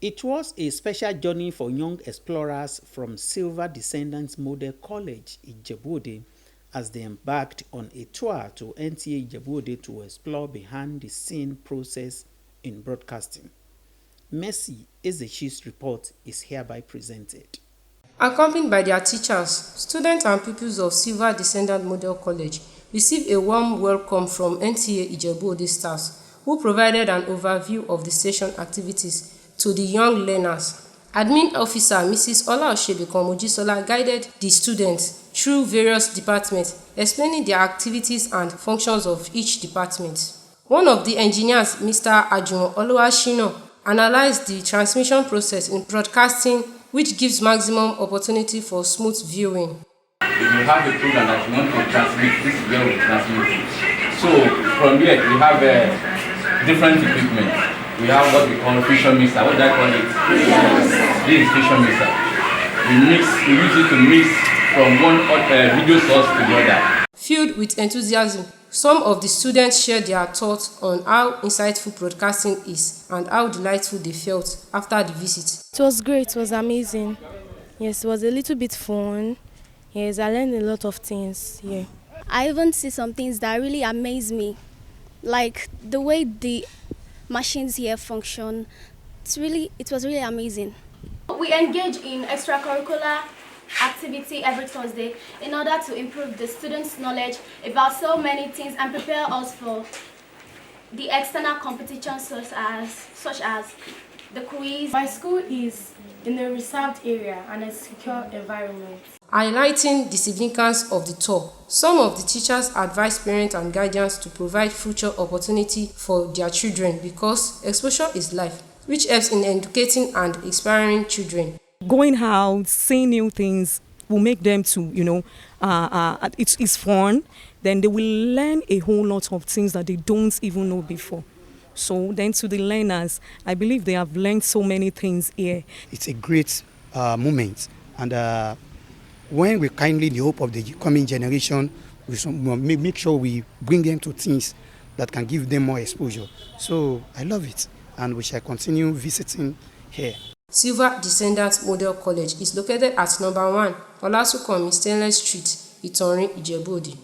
It was a special journey for young explorers from Silver Descendants Model College, Ijebu Ode, as they embarked on a tour to Nta Ijebu Ode to explore behind-the-scene process in broadcasting. Mercy Ezechi's report is hereby presented. Accompanied by their teachers, students and pupils of Silver Descendant Model College received a warm welcome from Nta Ijebu Ode staffs, who provided an overview of the station activities to the young learners. Admin officer Mrs. Olaosebikan guided the students through various departments, explaining their activities and functions of each department. One of the engineers, Mr. Ajun Oluwashino, analyzed the transmission process in broadcasting, which gives maximum opportunity for smooth viewing. If you have a program that you want to transmit, this is where we transmit it. So from here we have different equipment. We have what we call fission mixer. What do I call it? This is fission mixer. We use it to mix from one video source to the other. Filled with enthusiasm, some of the students shared their thoughts on how insightful broadcasting is and how delightful they felt after the visit. It was great, it was amazing. Yes, it was a little bit fun. Yes, I learned a lot of things. Yeah. I even see some things that really amaze me, like the way the machines here function. It was really amazing. We engage in extracurricular activity every Thursday in order to improve the students' knowledge about so many things and prepare us for the external competitions such as the quiz. My school is in a reserved area and a secure environment. Highlighting the significance of the tour, some of the teachers advised parents and guardians to provide future opportunity for their children because exposure is life, which helps in educating and inspiring children. Going out, seeing new things will make them to, it's fun. Then they will learn a whole lot of things that they don't even know before. So then to the learners, I believe they have learned so many things here. It's a great moment. And when we kindly, in the hope of the coming generation, we make sure we bring them to things that can give them more exposure. So I love it, and we shall continue visiting here. Silver Descendants Model College is located at number 1 Olasukomi Stainless Street, Itorin, Ijebu Ode.